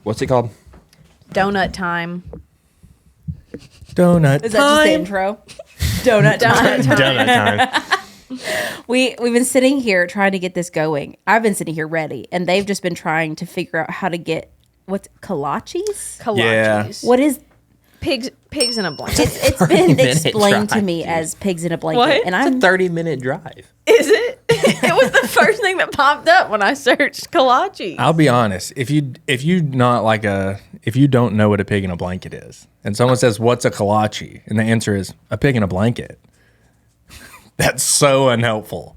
What's it called? Donut time. Donut Is that just the intro? Donut time. Donut time. We've been sitting here trying to get this going. I've been sitting here ready, and they've just been trying to figure out how to get kolaches. Kolaches. Yeah. What is? Pigs in a blanket. It's been 30-minute explained to drive, me dude. as pigs in a blanket, What? and It's I'm a 30-minute drive. Is it? It was the first thing that popped up when I searched kolaches. I'll be honest. If you don't know what a pig in a blanket is, and someone says, "What's a kolache?" and the answer is a pig in a blanket, that's so unhelpful.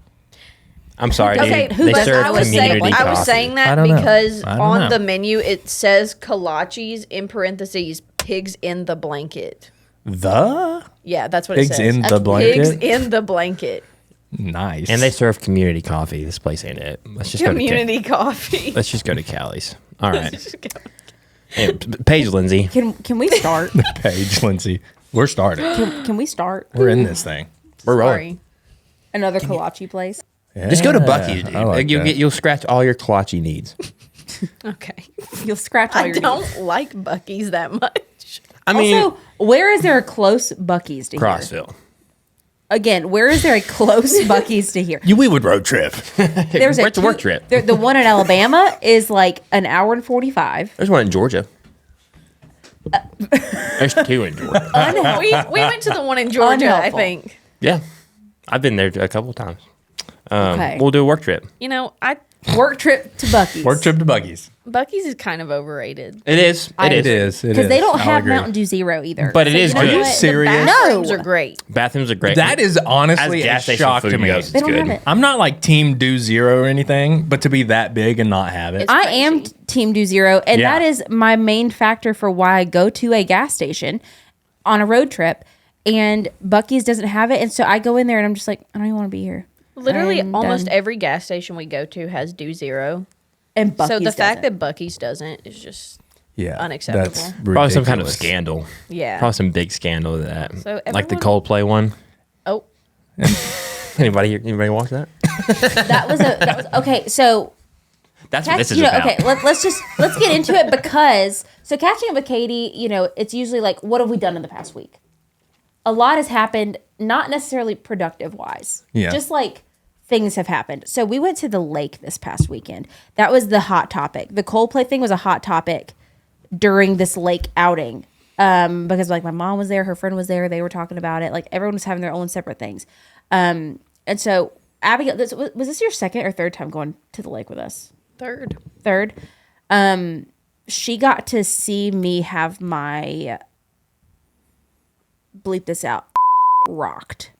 I'm sorry, Okay, dude. They but serve I was community saying coffee. I was saying I that don't know. because I don't on know. the menu it says kolaches in parentheses pigs in the blanket. The Yeah, that's what pigs it says. in the blanket. Pigs in the blanket. Nice. And they serve community coffee. This place ain't it. Let's just Community coffee. Let's just go to Callie's. All right. Hey, Paige Lindsay. Can we start? Paige, Lindsay, we're starting. Can we start? We're in this thing. We're rolling. Sorry. Another kolache place. Just go to Yeah, Buc-ee's, dude. I like that. You'll scratch all your kolache needs. Okay. You'll scratch all I your don't needs. like Buc-ee's that much. I mean, Also, where is there a close Buc-ee's to here? Crossville. Again, where is there a close Buc-ee's to here? We would road trip. There's Where's the work trip? The one in Alabama is like an hour and 45. There's one in Georgia. There's two in Georgia. we went to the one in Georgia, I Unhelpful. think. Yeah. I've been there a couple times. Okay. We'll do a work trip. You know, Work trip to Buc-ee's. Work trip to Buc-ee's. Buc-ee's is kind of overrated. It is. It is. Because they don't I'll have agree. Mountain Dew Zero either. But it is you know good. Are you what? serious? The bathrooms are great. Bathrooms are great. That is honestly As a gas station shock to food me. goes, They it's don't good. have it. I'm not like Team Do Zero or anything, but to be that big and not have it. It's I crazy. am Team Do Zero, and Yeah. that is my main factor for why I go to a gas station on a road trip, and Buc-ee's doesn't have it, and so I go in there and I'm just like, I don't even want to be here. Literally, I'm almost done. every gas station we go to has Do Zero. And Buc-ee's So the fact doesn't. that Buc-ee's doesn't is just Yeah, unacceptable. That's Probably some kind of ridiculous. scandal. Yeah. Probably some big scandal to that. So like the everyone- Coldplay one. oh. Anybody watch that? that was okay. So That's what this is you know, about. okay, let's get into it because Catching Up With Katie, you know, it's usually like, what have we done in the past week? A lot has happened, not necessarily productive wise. Yeah. Just like things have happened. So we went to the lake this past weekend. That was the hot topic. The Coldplay thing was a hot topic during this lake outing. Because like my mom was there, her friend was there, they were talking about it. Like everyone was having their own separate things. And so Abigail, was this your second or third time going to the lake with us? Third. She got to see me have my bleep this out rocked.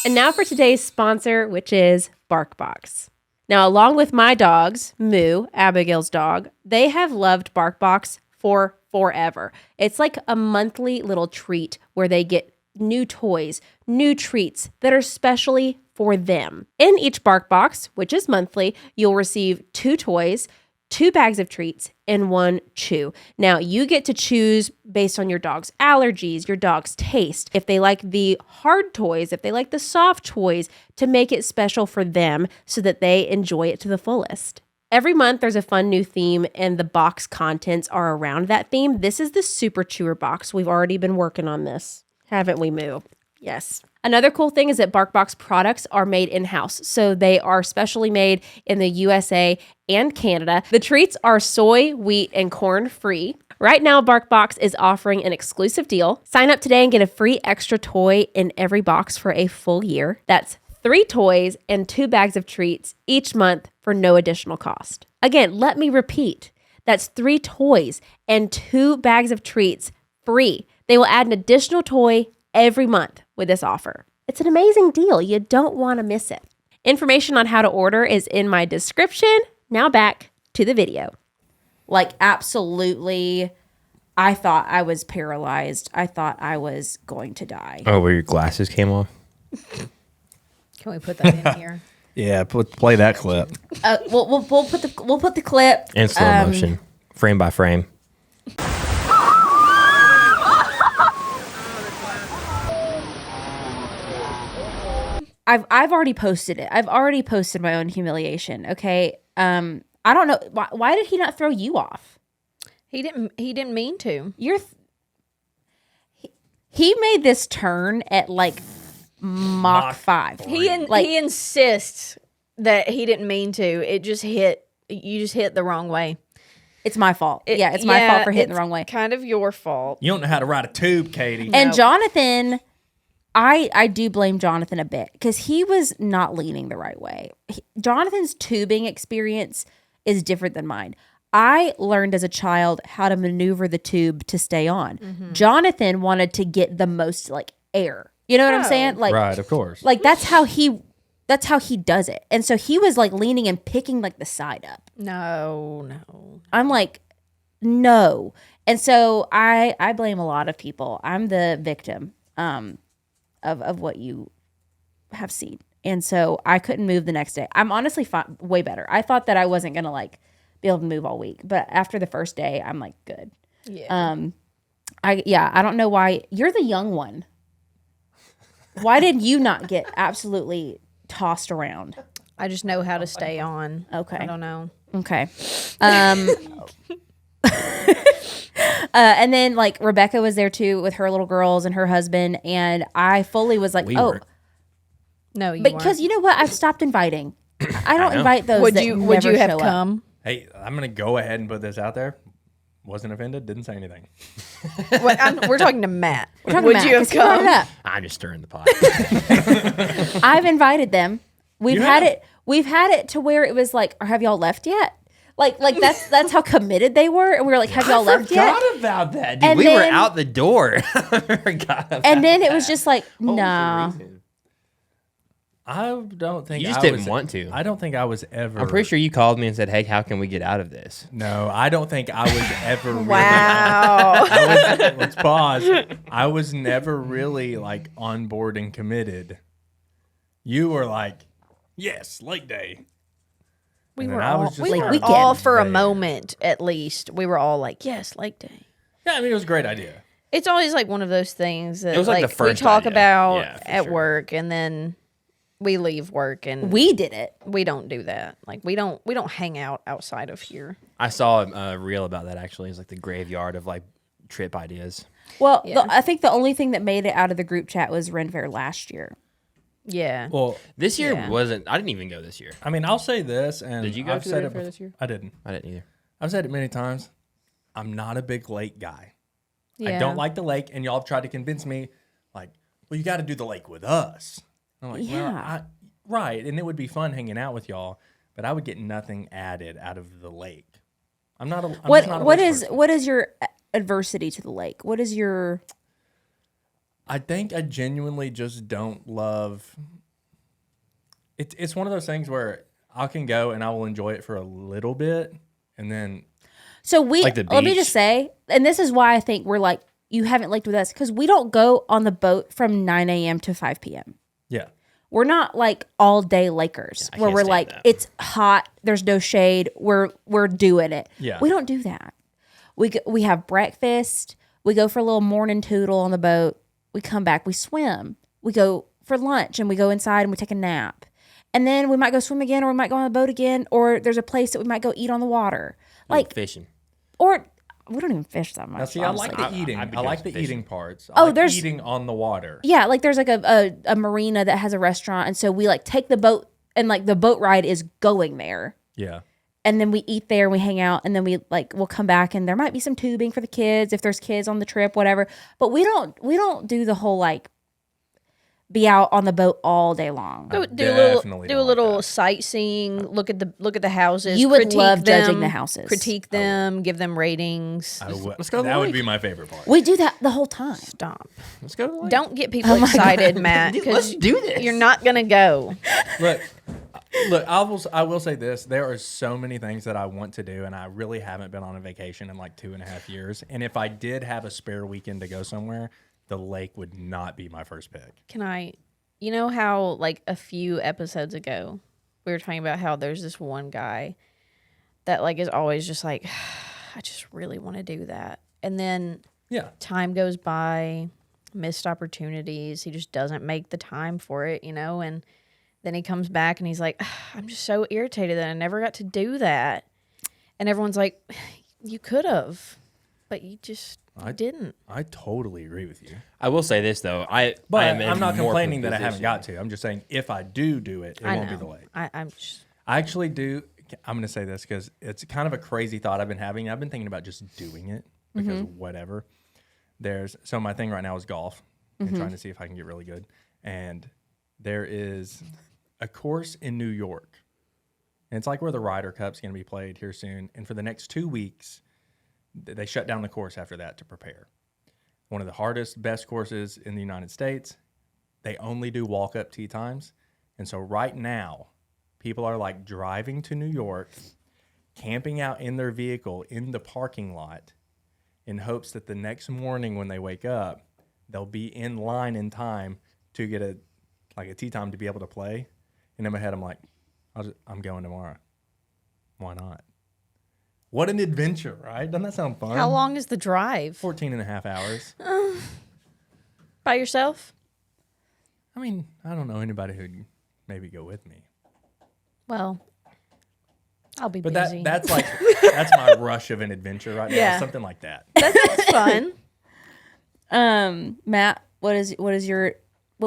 And now for today's sponsor, which is BarkBox. Now, along with my dogs, Moo, Abigail's dog, they have loved BarkBox for forever. It's like a monthly little treat where they get new toys, new treats that are specially for them. In each BarkBox, which is monthly, you'll receive 2 toys, 2 bags of treats, and 1 chew. Now, you get to choose based on your dog's allergies, your dog's taste, if they like the hard toys, if they like the soft toys, to make it special for them so that they enjoy it to the fullest. Every month, there's a fun new theme, and the box contents are around that theme. This is the Super Chewer box. We've already been working on this, haven't we, Moo? Yes. Another cool thing is that BarkBox products are made in-house. So they are specially made in the USA and Canada. The treats are soy, wheat, and corn free. Right now, BarkBox is offering an exclusive deal. Sign up today and get a free extra toy in every box for a full year. That's 3 toys and 2 bags of treats each month for no additional cost. Again, let me repeat. That's 3 toys and 2 bags of treats free. They will add an additional toy every month with this offer. It's an amazing deal. You don't want to miss it. Information on how to order is in my description. Now back to the video. Like absolutely, I thought I was paralyzed. I thought I was going to die. Oh, where your glasses came off? Can we put that in here? Yeah, play that clip. We'll put the clip In slow motion, frame by frame. I've already posted it. I've already posted my own humiliation. Okay. I don't know why did he not throw you off? He didn't mean to. He made this turn at like Mach 5. He insists that he didn't mean to. It just hit. You just hit the wrong way. It's my fault. It's my fault for hitting the wrong way. Kind of your fault. You don't know how to ride a tube, Katie. And Jonathan, I do blame Jonathan a bit because he was not leaning the right way. Jonathan's tubing experience is different than mine. I learned as a child how to maneuver the tube to stay on. Jonathan wanted to get the most like air. You know what I'm saying? Like, right, of course. Like that's how he does it. And so he was like leaning and picking like the side up. No. I'm like, no. And so I blame a lot of people. I'm the victim of what you have seen. And so I couldn't move the next day. I'm honestly way better. I thought that I wasn't going to like be able to move all week. But after the first day, I'm like, good. Yeah. I don't know why. You're the young one. Why did you not get absolutely tossed around? I just know how to stay on. Okay. I don't know. Okay. And then like Rebecca was there too with her little girls and her husband, and I fully was like, We weren't. No, you because weren't. you know what? I've stopped inviting. I don't know. invite those. Would that you never have show up. come? Hey, I'm going to go ahead and put this out there. Wasn't offended, didn't say anything. We're talking to Matt. Talking Would about, you have 'cause he brought it come? up. I'm just stirring the pot. I've invited them. We've You had have. it. We've had it to where it was like, have y'all left yet? Like that's how committed they were, and we were like, have y'all left yet? Forgot about that, dude. And We were then- out the door. Forgot about And then it was that. just like, What was the nah. reason? I don't think You just I didn't was- want to. I don't think I was ever. I'm pretty sure you called me and said, "Hey, how can we get out of this?" No, I don't think I was ever really. Wow. Let's pause. I was never really like on board and committed. You were like, yes, lake day. We And were then I all, was just we like, were weekend. all for a there. moment at least. We were all like, yes, Lake Day. Yeah, I mean it was a great idea. It's always like one of those things that It was like the we first talk idea. about Yeah, for at sure. work, and then we leave work and We did it. we don't do that. Like we don't hang out outside of here. I saw a reel about that actually. It's like the graveyard of like trip ideas. Well, Yeah. I think the only thing that made it out of the group chat was Ren Fair last year. Yeah. Well, This year Yeah. wasn't. I didn't even go this year. I mean, I'll say this, and Did you go I've to the said Red it Fair bef- this year? I didn't. I didn't either. I've said it many times. I'm not a big lake guy. Yeah. I don't like the lake, and y'all have tried to convince me, like, well, you got to do the lake with us. I'm like, Yeah. right, and it would be fun hanging out with y'all, but I would get nothing added out of the lake. I'm not a. I'm just not a What lake is person. what is your adversity to the lake? What is your I think I genuinely just don't love. It's one of those things where I can go and I will enjoy it for a little bit, and then So Like the let me beach? just say, and this is why I think we're like, you haven't laked with us, because we don't go on the boat from 9 a.m. to 5 p.m. yeah, We're not like all day Lakers I where can't we're stand like, that. it's hot, there's no shade, we're doing it. Yeah. We don't do that. We have breakfast, we go for a little morning tootle on the boat, we come back, we swim, we go for lunch, and we go inside and we take a nap. And then we might go swim again, or we might go on the boat again, or there's a place that we might go eat on the water. Like fishing. Or we don't even fish that much. now see, I like honestly. the eating. I'd be I good like at the fishing. eating parts. Oh, I like there's- eating on the water. Yeah, like there's like a marina that has a restaurant, and so we like take the boat, and like the boat ride is going there, Yeah, and then we eat there and we hang out, and then we'll come back, and there might be some tubing for the kids if there's kids on the trip, whatever. But we don't do the whole like be out on the boat all day long. I Do a definitely do a don't like little that. sightseeing. Look at the houses. You would critique love judging them, the houses. Critique them. Give them ratings. Let's go to the That would lake. be my favorite part. We do that the whole time. Stop. Let's go to the lake. Don't get people excited, Matt. Dude, 'cause let's do this. You're not gonna go. Look, I will say this. There are so many things that I want to do, and I really haven't been on a vacation in like 2.5 years. And if I did have a spare weekend to go somewhere, the lake would not be my first pick. Can I? You know how like a few episodes ago we were talking about how there's this one guy that like is always just like, I just really want to do that, and then Yeah. time goes by, missed opportunities. He just doesn't make the time for it, and then he comes back and he's like, I'm just so irritated that I never got to do that. And everyone's like, you could have. but you just didn't. I totally agree with you. I will say this though, But am in I'm not more complaining that I position. haven't got to. I'm just saying if I do it, it I won't know. be the lake. I'm just, I actually do. I'm going to say this because it's kind of a crazy thought I've been having. I've been thinking about just doing it because whatever. So my thing right now is golf and trying to see if I can get really good. And there is a course in New York. And it's like where the Ryder Cup's going to be played here soon. And for the next 2 weeks, they shut down the course after that to prepare. One of the hardest, best courses in the United States. They only do walk-up tee times. And so right now, people are like driving to New York, camping out in their vehicle in the parking lot in hopes that the next morning when they wake up, they'll be in line in time to get a tee time to be able to play. And in my head, I'm like, I'm going tomorrow. Why not? What an adventure, right? Doesn't that sound fun? how long is the drive? 14 and a half hours. By yourself? I mean, I don't know anybody who'd maybe go with me. Well, I'll be But busy. that's like, that's my rush of an adventure right now. Yeah. Something like that. That's fun. Matt, what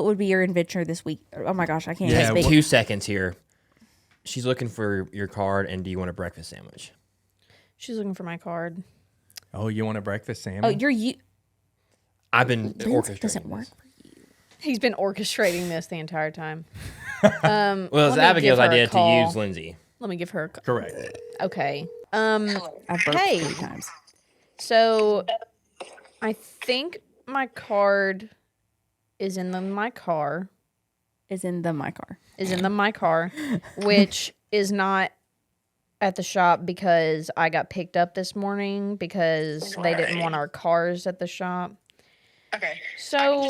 would be your adventure this week? Oh my gosh, I can't Yeah, even Take speak. 2 seconds here. She's looking for your card, and do you want a breakfast sandwich? She's looking for my card. Oh, you want a breakfast salmon? Oh, you. I've been Lindsay orchestrating doesn't work this. for you. He's been orchestrating this the entire time. Well, it's Let me Abigail's give her a idea to call. use Lindsay. Let me give her a call. Correct. Okay. I've burped Hey. 3 times. So I think my card is in my car. Is in my car. Which is not at the shop because I got picked up this morning because they didn't want our cars at the shop. Okay. So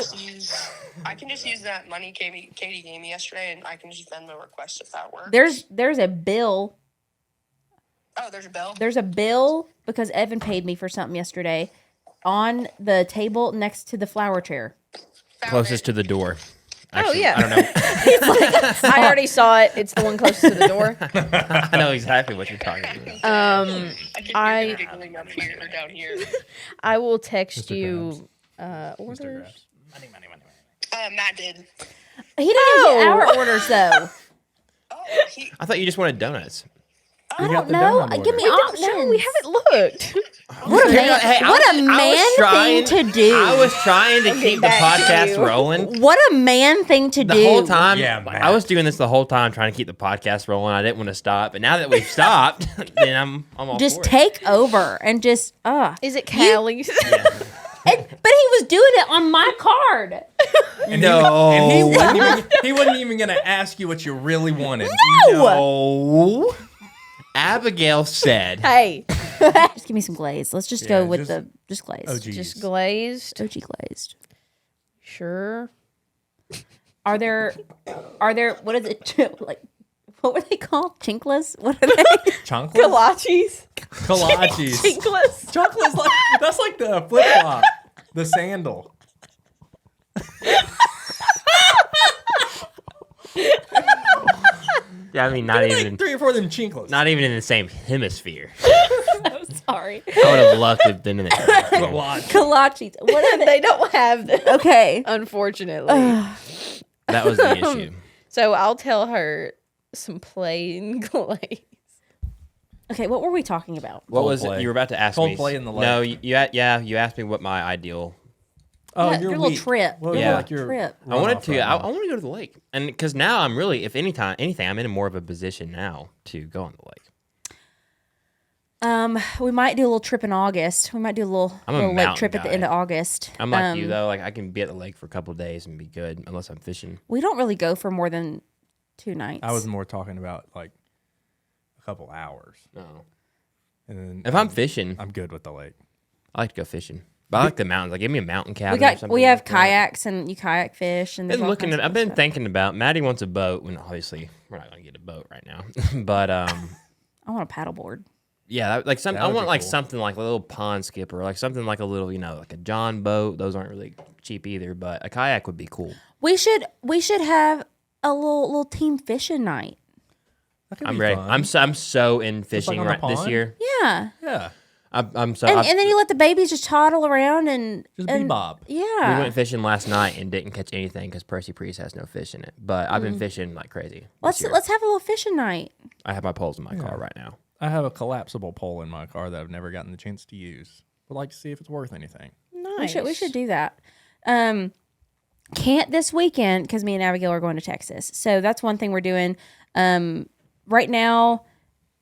I can just use that money Katie gave me yesterday, and I can just Venmo request if that works. There's a bill. Oh, there's a bill. There's a bill because Evan paid me for something yesterday on the table next to the flower chair. Closest to the door. Actually, yeah. I don't know. I already saw it. It's the one closest to the door. I know exactly what you're talking about. I can hear them giggling up here or down here. I will text Mr. you Mr. orders. Grass. Matt did. He didn't get our orders though. Oh, he. I thought you just wanted donuts. I got don't the know. donut Give me order. options. No, we haven't looked. What a man! Hey, I what was- a I was man trying- thing to do. I was trying to keep the back to podcast you. rolling. What a man thing to The do. whole time, Yeah, Matt. I was doing this the whole time, trying to keep the podcast rolling. I didn't want to stop, but now that we've stopped, then I'm all Just for take over and just Is it Callie's? But he was doing it on my card. And No. he wasn't even going to ask you what you really wanted. No. Abigail said, Hey, Just give me some glaze. Let's just go Yeah, with just- just glaze. Oh, geez. just glazed. OG glazed. Sure. Are there what is it like? What were they called? Chinklas? What are they? Chocolate? Kolaches. Kolaches. Chinkless. Chocolate's like, that's like the flip flop, the sandal. yeah, I mean, not Like even 3 or 4 of them chinklas. not even in the same hemisphere. I'm sorry. I would have loved to have been in the Kolaches. What are they? They don't have them, Okay. unfortunately. That was the issue. So I'll tell her some plain glaze. Okay, what were we talking about? What was Coldplay. it? You were about to ask me. Coldplay in the No, lake. you asked me what my ideal. Oh, Yeah, your little weak. trip. Well, Your Yeah. like your trip. I wanted runoff to. right I now. want to go to the lake, and because now I'm really, if anything, I'm in more of a position now to go on the lake. We might do a little trip in August. We might do a little I'm a lake mountain trip at the guy. end of August. I'm like you though. Like I can be at the lake for a couple of days and be good, unless I'm fishing. We don't really go for more than 2 nights. I was more talking about like a couple hours. No. And then If I'm fishing, I'm good with the lake. I like to go fishing. But I like the mountains. Like give me a mountain cabin. we or got something we have like that. kayaks and you kayak fish and there's Been all looking kinds at. of I've been stuff. thinking about. Maddie wants a boat. When obviously we're not gonna get a boat right now, but I want a paddleboard. yeah, like some. That I would want be like cool. something like a little pond skipper, like something like a little, like a John boat. Those aren't really cheap either, but a kayak would be cool. We should have a little team fishing night. That could I'm be ready. fun. I'm so in fishing on a right this pond? year. Yeah. Yeah. I'm so. And then you let the babies just toddle around and Just bebop. Yeah. We went fishing last night and didn't catch anything because Percy Priest has no fish in it. But I've been fishing like crazy. Let's have a little fishing night. I have my poles in my car right now. I have a collapsible pole in my car that I've never gotten the chance to use. Would like to see if it's worth anything. Nice. We should do that. Can't this weekend because me and Abigail are going to Texas. So that's one thing we're doing. Right now,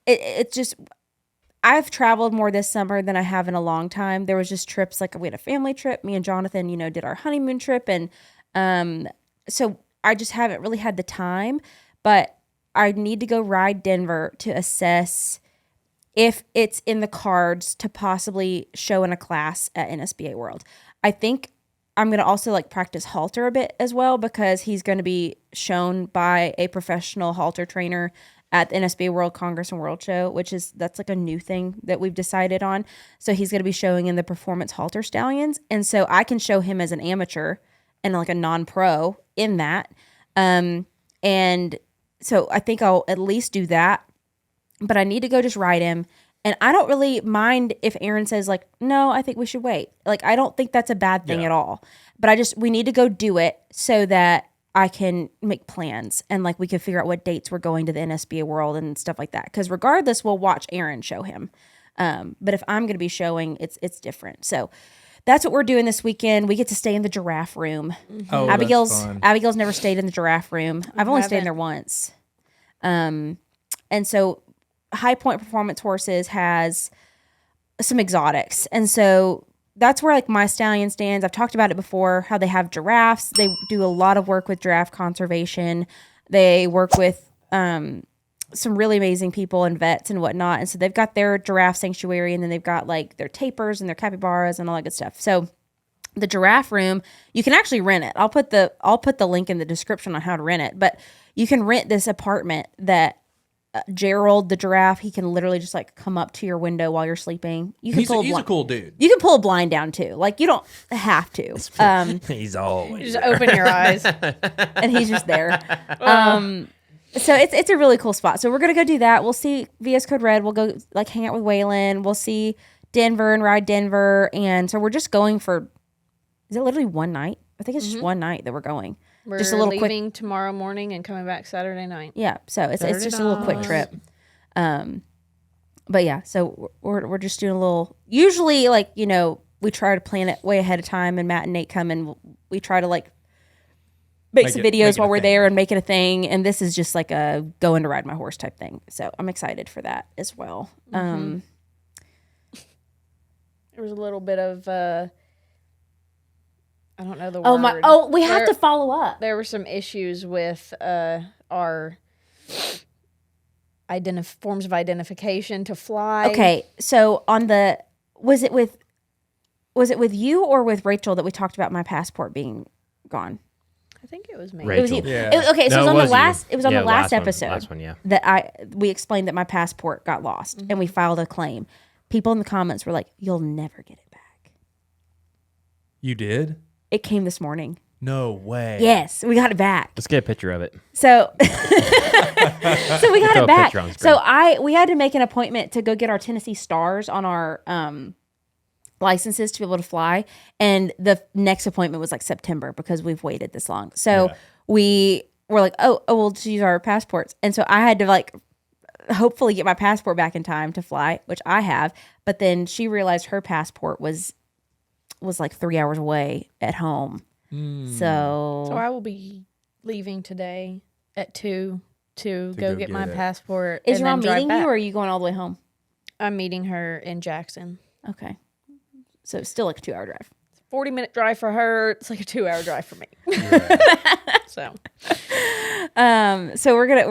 it's just I've traveled more this summer than I have in a long time. There was just trips, like we had a family trip. Me and Jonathan, did our honeymoon trip. And so I just haven't really had the time. But I need to go ride Denver to assess if it's in the cards to possibly show in a class at NSBA World. I think I'm going to also practice halter a bit as well because he's going to be shown by a professional halter trainer at the NSBA World Congress and World Show, that's a new thing that we've decided on. So he's going to be showing in the performance halter stallions. And so I can show him as an amateur and a non-pro in that. And so I think I'll at least do that, but I need to go just ride him. And I don't really mind if Aaron says no, I think we should wait. I don't think that's a bad thing at all, but we need to go do it so that I can make plans and we can figure out what dates we're going to the NSBA World and stuff like that. Because regardless, we'll watch Aaron show him. But if I'm going to be showing, it's different. So that's what we're doing this weekend. We get to stay in the giraffe room. Oh, Abigail's never stayed in the giraffe room. I've only stayed in there once. And so High Point Performance Horses has some exotics. And so that's where my stallion stands. I've talked about it before, how they have giraffes. They do a lot of work with giraffe conservation. They work with some really amazing people and vets and whatnot. And so they've got their giraffe sanctuary, and then they've got their tapirs and their capybaras and all that good stuff. So the giraffe room, you can actually rent it. I'll put the link in the description on how to rent it. But you can rent this apartment that Gerald the giraffe, he can literally just come up to your window while you're sleeping. He's a cool dude. You can pull a blind down too. You don't have to. He's always Just there. open your eyes. And he's just there. So it's a really cool spot. So we're gonna go do that. We'll see VS Code Red. We'll go hang out with Waylon. We'll see Denver and ride Denver. And so we're just going for. Is it literally one night? I think it's just one night that we're going. We're just a little leaving tomorrow morning and coming back Saturday night. Yeah, so it's just a little quick trip. But yeah, so we're just doing a little. Usually, we try to plan it way ahead of time, and Matt and Nate come and we try to make some videos while we're there and make it a thing. And this is just a going to ride my horse type thing. So I'm excited for that as well. There was a little bit of. I don't know the word. We have to follow up. There were some issues with our forms of identification to fly. Okay, so on the was it with you or with Rachel that we talked about my passport being gone? I think it was me. Rachel. It was you. Yeah. Okay, so No, it was on the you. last. It was on Yeah, the last one. episode. Last one, yeah. That we explained that my passport got lost and we filed a claim. People in the comments were like, "You'll never get it back." You did? It came this morning. No way. Yes, we got it back. Let's get a picture of it. So, so we got Throw it a back. picture on So screen. we had to make an appointment to go get our Tennessee stars on our licenses to be able to fly, and the next appointment was September because we've waited this long. So we were like, oh, we'll just use our passports, and so I had to hopefully get my passport back in time to fly, which I have. But then she realized her passport was 3 hours away at home. So I will be leaving today at 2 to go get my get it. passport. is and your mom then drive meeting back. you, or are you going all the way home? I'm meeting her in Jackson. Okay, so it's still a 2 hour drive. 40-minute drive for her. It's a 2-hour drive for me. So So we're gonna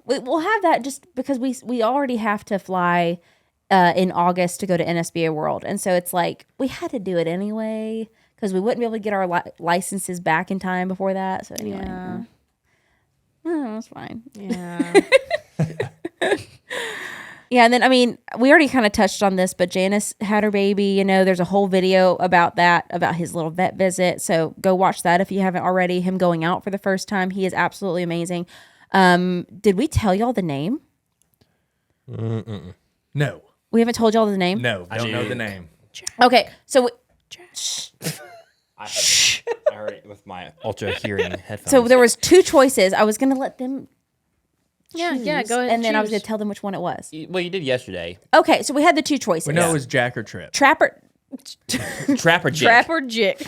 we'll have that just because we already have to fly in August to go to NSBA World, and so it's we had to do it anyway because we wouldn't be able to get our licenses back in time before that. So anyway, that's fine. yeah. Yeah, and then we already kind of touched on this, but Janice had her baby. There's a whole video about that, about his little vet visit. So go watch that if you haven't already. Him going out for the first time, he is absolutely amazing. Did we tell y'all the name? No. We haven't told y'all the name? No, don't know the name. Okay, so I heard it with my ultra hearing headphones. so there was 2 choices. I was going to let them Yeah, choose, go ahead. and then I was choose. going to tell them which one it was. Well, you did yesterday. Okay, so we had the 2 choices. We know it was Jack or Trip. Trapper, Trap or Jig? Trap or Jick.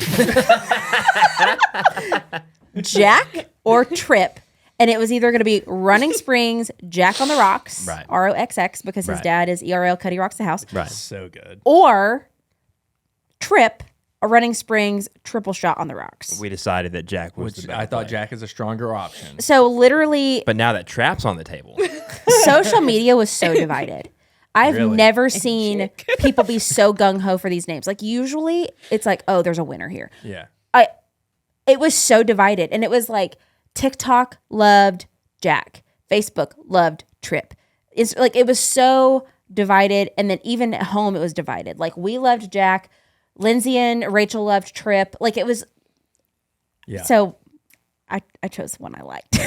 Jack or Trip. And it was either going to be Running Springs, Jack on the Rocks, Right. ROXX, because his Right. dad is ERL, Cuddy Rocks the House, Right. So good. or Trip, a Running Springs, Triple Shot on the Rocks. We decided that Jack was Which the better I thought play. Jack is a stronger option. So literally, But now that Trap's on the table, social media was so divided. I've Really? never seen people be so gung-ho for these names. Like usually it's like, oh, there's a winner here. Yeah. It was so divided. And it was like TikTok loved Jack. Facebook loved Trip. It's like it was so divided. And then even at home it was divided. Like we loved Jack. Lindsay and Rachel loved Trip. Like it was Yeah. so I chose the one I liked.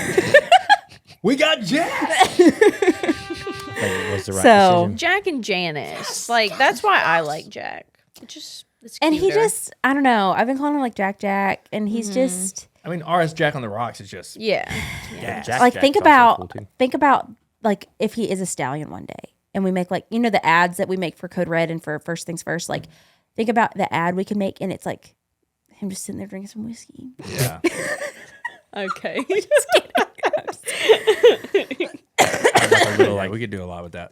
We got Jack. that was the right So- decision. Jack and Janice. Like, that's why I like Jack. It's And he cuter. just, I don't know. I've been calling him like Jack, and he's just I mean, RS Jack on the Rocks is just Yeah. Jack- like Jack's think also about cool, too. like if he is a stallion one day, and we make like the ads that we make for Code Red and for First Things First. Like think about the ad we can make, and it's like him just sitting there drinking some whiskey. yeah. Okay. Like we could do a lot with that.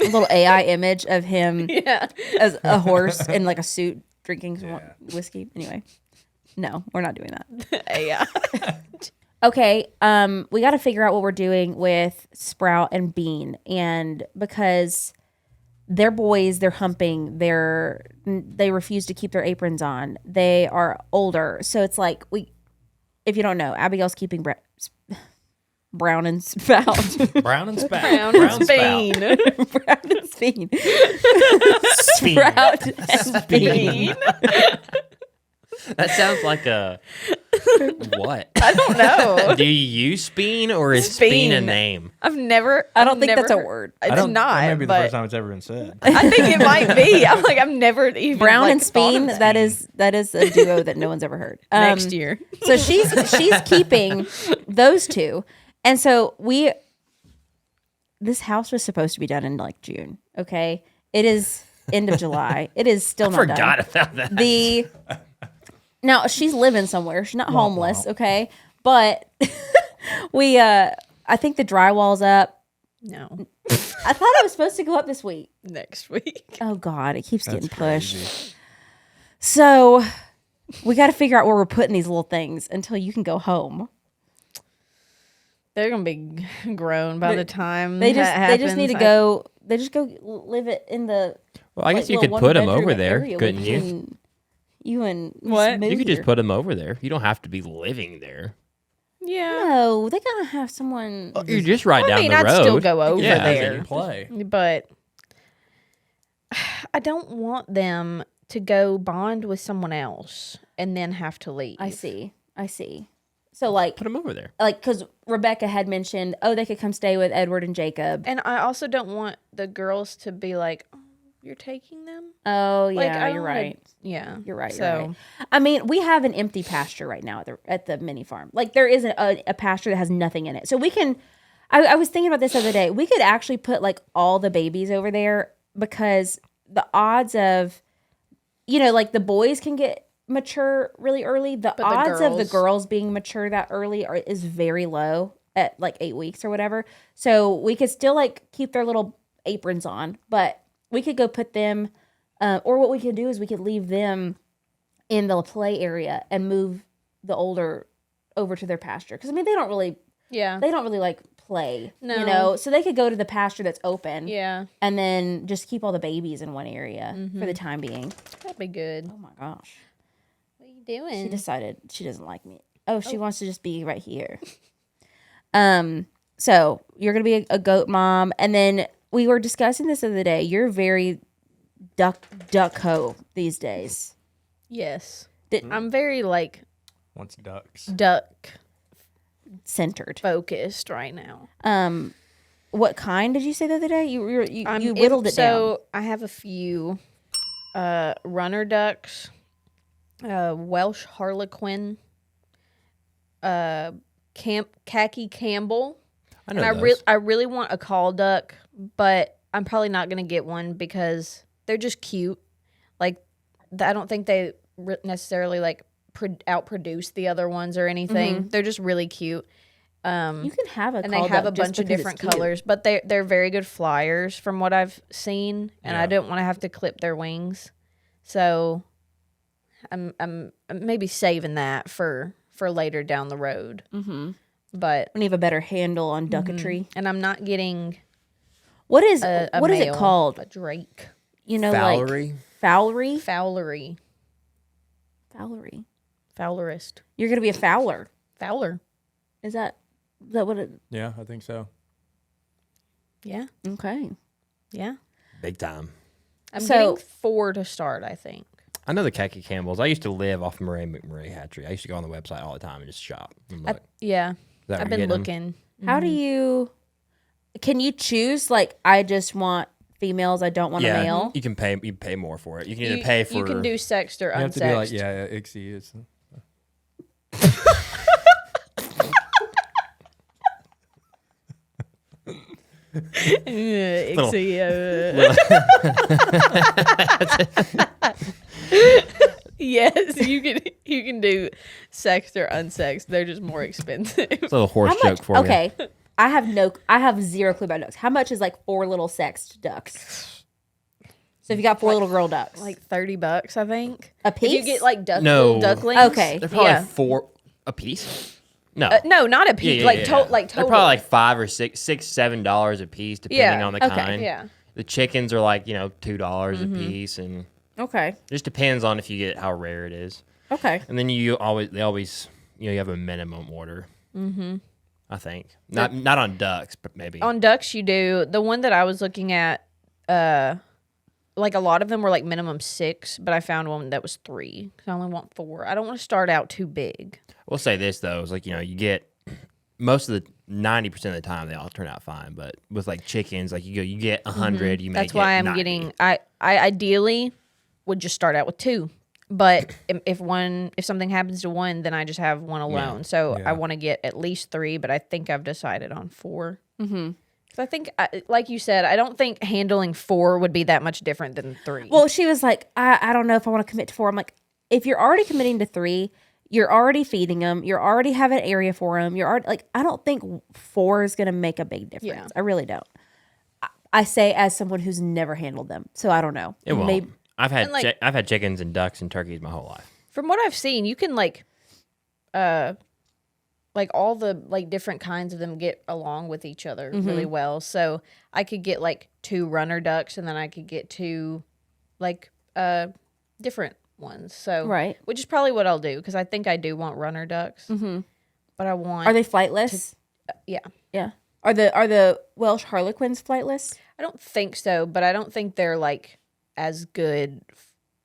A little AI image of him yeah. as a horse in like a suit drinking some whiskey. Anyway, no, we're not doing that. Yeah. Okay, we got to figure out what we're doing with Sprout and Bean, and because they're boys, they're humping, they refuse to keep their aprons on. They are older, so it's like if you don't know, Abigail's keeping Brown and Spout, Brown and Spout. Brown and Spain. Brown and Bean, Sprout and Bean. That sounds like a what? I don't know. Do you use Speen or is Speen a Speen. name? I've never. I don't I've think never that's a heard- word. It's I don't, not. That may be the but first time it's ever been said. I think it might be. I'm like, I've never even Brown like, and thought of Speen. That is a duo that no one's ever heard. next year. So she's keeping those 2, and so this house was supposed to be done in like June. Okay, it is end of July. It is still not Forgot done. about that. Now she's living somewhere. She's not homeless. Okay, but I think the drywall's up. No, I thought it was supposed to go up this week. next week. Oh God, it keeps getting pushed. Crazy. So we got to figure out where we're putting these little things until you can go home. They're gonna be grown by the time They just that need to happens. go. They just go live it in the. Well, I guess you little could put them one-bedroom over there, area couldn't with you? You and What? Miss You could just Moo put them over there. You don't have to be living there. Yeah. here. No, they gotta have someone. You're just right down the I'd road. still go over Yeah. there. You play. But I don't want them to go bond with someone else and then have to leave. I see. So like, Put them over there. because Rebecca had mentioned, oh, they could come stay with Edward and Jacob. And I also don't want the girls to be like, oh, you're taking them? Oh yeah, Like, I you're don't wanna- right. Yeah. You're right. So, You're right. I mean, we have an empty pasture right now at the mini farm. Like there is a pasture that has nothing in it, so we can. I was thinking about this the other day. We could actually put like all the babies over there because the odds of, like the boys can get mature really early. The the odds of the girls- girls being mature that early is very low at like 8 weeks or whatever. So we could still like keep their little aprons on, but we could go put them. Or what we could do is we could leave them in the play area and move the older over to their pasture. Because I mean, they don't really like play, No. So they could go to the pasture that's open, yeah, and then just keep all the babies in one area for the time being. that'd be good. Oh my gosh, What are you doing? she decided she doesn't like me. Oh, she wants to just be right here. So you're gonna be a goat mom, and then we were discussing this the other day. You're very duck ho these days. Yes. Did- I'm very like Once ducks. duck Centered. focused right now. What kind did you say the other day? You It- whittled it down. So I have a few runner ducks, Welsh harlequin, khaki Campbell. I know And those. I really want a call duck, but I'm probably not going to get one because they're just cute. Like, I don't think they necessarily like outproduce the other ones or anything. They're just really cute. You can have a And call they have a duck just bunch of because different it's cute. colors, but they're very good flyers from what I've seen, and I Yeah. don't want to have to clip their wings. So I'm maybe saving that for later down the road. Mm-hmm. But When you have a better handle on ducketry. and I'm not getting What is a what is it male, called? a drake. You know, Fowlery? like fowlery. Fowlery. Fowlery. Fowlerist. You're gonna be a fowler. Fowler. Is that what it? Yeah, I think so. Yeah. Okay. Yeah. Big time. I'm So- getting 4 to start, I think. I know the khaki Campbells. I used to live off Murray McMurray Hatchery. I used to go on the website all the time and just shop. I'm like, Yeah. is that where I've you're been getting them? looking. How do you? Can you choose? Like, I just want females. I don't want a male. You can pay more for it. You can either pay for You can do sexed or You have to be like, unsexed. yeah, Ixie is. Yes, you can do sexed or unsexed. They're just more expensive. It's a little horse How much? joke for you. Okay. I have zero clue about ducks. How much is like 4 little sexed ducks? So if you got 4 little girl ducks, Like $30, I think. a If piece, you get like No. little ducklings. Okay. They're probably Yeah. 4 a piece. No. No, not a piece. Like yeah. like They're total. probably like $5 or $7 a piece, depending Yeah. on the Okay. kind. Yeah. The chickens are like $2 a piece, and okay, it just depends on if you get how rare it is. okay, And then they always you have a minimum order. Mm-hmm. I think not on ducks, but maybe On ducks, you do. The one that I was looking at, like a lot of them were like minimum 6, but I found one that was 3. 'Cause I only want 4. I don't want to start out too big. We'll say this though, is like you get most of the 90% of the time they all turn out fine, but with like chickens, like you get 100, you may That's get why I'm 90. getting. I ideally would just start out with 2, but if something happens to one, then I just have one alone. So Yeah. I want to get at least 3, but I think I've decided on 4. Mm-hmm. So I think, like you said, I don't think handling 4 would be that much different than 3. Well, she was like, I don't know if I want to commit to 4. I'm like, if you're already committing to 3, you're already feeding them, you're already have an area for them. You're already like, I don't think 4 is going to make a big difference. Yeah. I really don't. I say as someone who's never handled them, so I don't know. It won't. Maybe- I've had And, like- I've had chickens and ducks and turkeys my whole life. From what I've seen, you can like all the like different kinds of them get along with each other really well. So I could get like 2 runner ducks, and then I could get 2 like different ones. So Right. which is probably what I'll do, because I think I do want runner ducks. Mm-hmm. But I want Are they flightless? yeah. Yeah. Are the Welsh Harlequins flightless? I don't think so, but I don't think they're like as good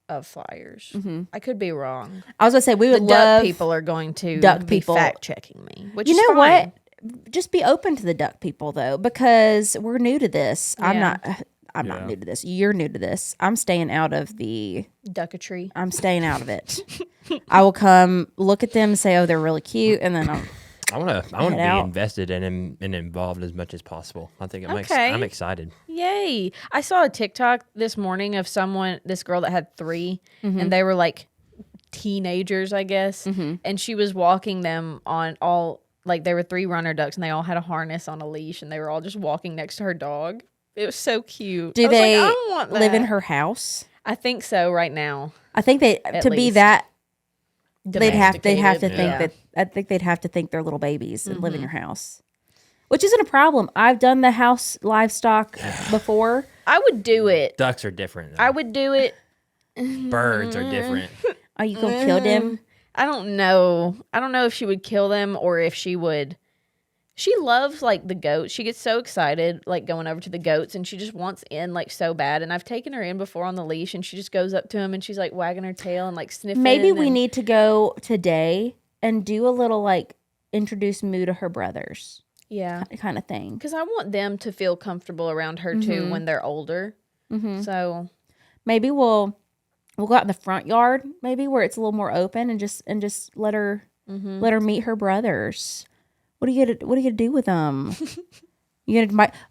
of flyers. I could be wrong. I was gonna say we The would duck love people are going to duck be people. fact checking me, which You is know fine. what? Just be open to the duck people though, because we're new to this. I'm Yeah. not new to this. You're new to this. I'm staying out of the. Ducketry. I'm staying out of it. I will come look at them, say, "Oh, they're really cute," and then I want to be out. invested and involved as much as possible. I think it makes Okay. I'm excited. Yay. I saw a TikTok this morning of this girl that had 3, and they were like teenagers, I guess. And she was walking them on like there were 3 runner ducks, and they all had a harness on a leash, and they were all just walking next to her dog. It was so cute. do I was like, they I don't want live in that. her house? I think so right now. I think they to be least. that they'd have to Domesticated, think yeah. that I think they'd have to think they're little babies and live in your house, which isn't a problem. I've done the house livestock before. I would do it. Ducks are different. Though. I would do it. Birds are different. Are you gonna kill them? I don't know. I don't know if she would kill them or if she would. She loves like the goats. She gets so excited like going over to the goats, and she just wants in like so bad. And I've taken her in before on the leash, and she just goes up to him and she's like wagging her tail and like sniffing. Maybe we and- need to go today and do a little like introduce Moo to her brothers. Yeah. kind of thing. Because I want them to feel comfortable around her too when they're older. So Maybe we'll go out in the front yard, maybe where it's a little more open, and just let her meet her brothers. What are you gonna do with them?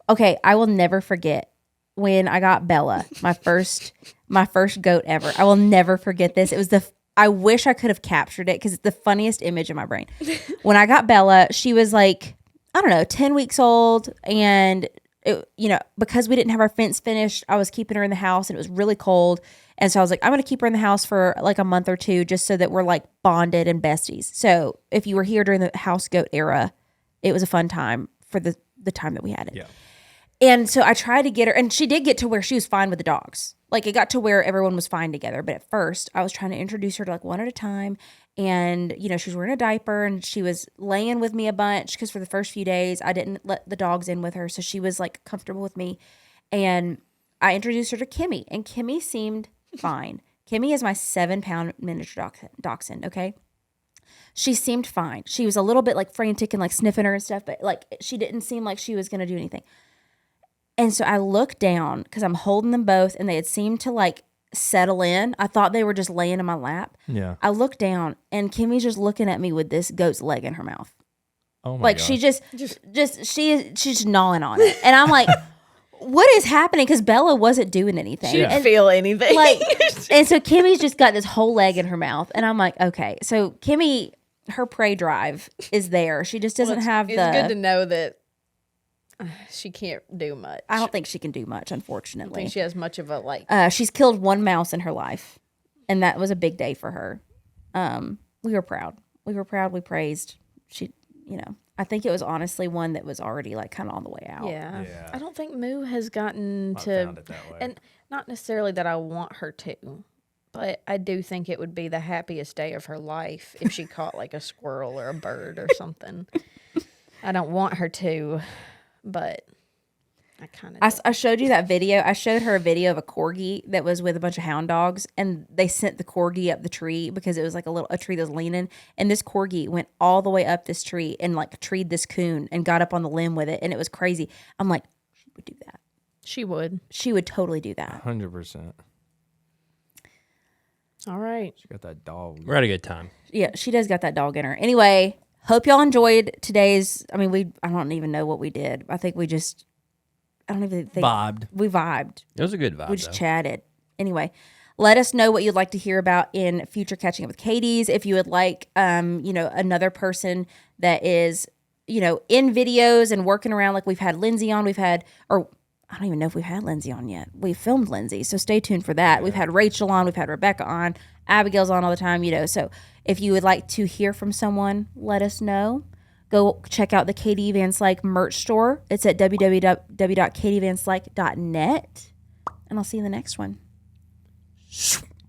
Okay, I will never forget when I got Bella, my first goat ever. I will never forget this. It was I wish I could have captured it because it's the funniest image in my brain. When I got Bella, she was like, I don't know, 10 weeks old, and because we didn't have our fence finished, I was keeping her in the house, and it was really cold. And so I was like, I'm going to keep her in the house for like a month or two just so that we're like bonded and besties. So if you were here during the house goat era, it was a fun time for the time that we had it. Yeah. And so I tried to get her, and she did get to where she was fine with the dogs. Like, it got to where everyone was fine together. But at first, I was trying to introduce her to like one at a time. And, she was wearing a diaper, and she was laying with me a bunch because for the first few days, I didn't let the dogs in with her. So she was like comfortable with me. And I introduced her to Kimmy, and Kimmy seemed fine. Kimmy is my 7-pound miniature dachshund, okay? She seemed fine. She was a little bit like frantic and like sniffing her and stuff, but like she didn't seem like she was going to do anything. And so I looked down because I'm holding them both, and they had seemed to like settle in. I thought they were just laying in my lap. Yeah. I looked down, and Kimmy's just looking at me with this goat's leg in her mouth. Oh my like gosh. she she's gnawing on it, and I'm like, what is happening? Because Bella wasn't doing anything. she didn't And, feel anything. like, and so Kimmy's just got this whole leg in her mouth, and I'm like, okay, so Kimmy, her prey drive is there. She just doesn't have it's good to know that she can't do much. I don't think she can do much, I don't unfortunately. think she has much of a like. She's killed one mouse in her life, and that was a big day for her. We were proud. We praised. She, I think it was honestly one that was already like kind of on the way out. Yeah. Yeah. I don't think Moo has gotten I to, found it that way. and not necessarily that I want her to, but I do think it would be the happiest day of her life if she caught like a squirrel or a bird or something. I don't want her to, but I kind of. I showed you that video. I showed her a video of a corgi that was with a bunch of hound dogs, and they sent the corgi up the tree because it was like a tree that was leaning, and this corgi went all the way up this tree and like treed this coon and got up on the limb with it, and it was crazy. I'm like, she would do that. She would. She would totally do that. 100%. All right. She got that dog. We're at a good time. Yeah, she does got that dog in her. Anyway, hope y'all enjoyed today's. I mean, I don't even know what we did. I think I don't even think Vibed. we vibed. It was a good vibe. We just though. chatted. Anyway, let us know what you'd like to hear about in future Catching Up with Katie's. If you would like, another person that is, in videos and working around, like we've had Lindsay on. I don't even know if we've had Lindsay on yet. We filmed Lindsay, so stay tuned for that. We've had Rachel on. We've had Rebecca on. Abigail's on all the time, So if you would like to hear from someone, let us know. Go check out the Katie Van Slyke merch store. It's at www.katievanslyke.net. And I'll see you in the next one.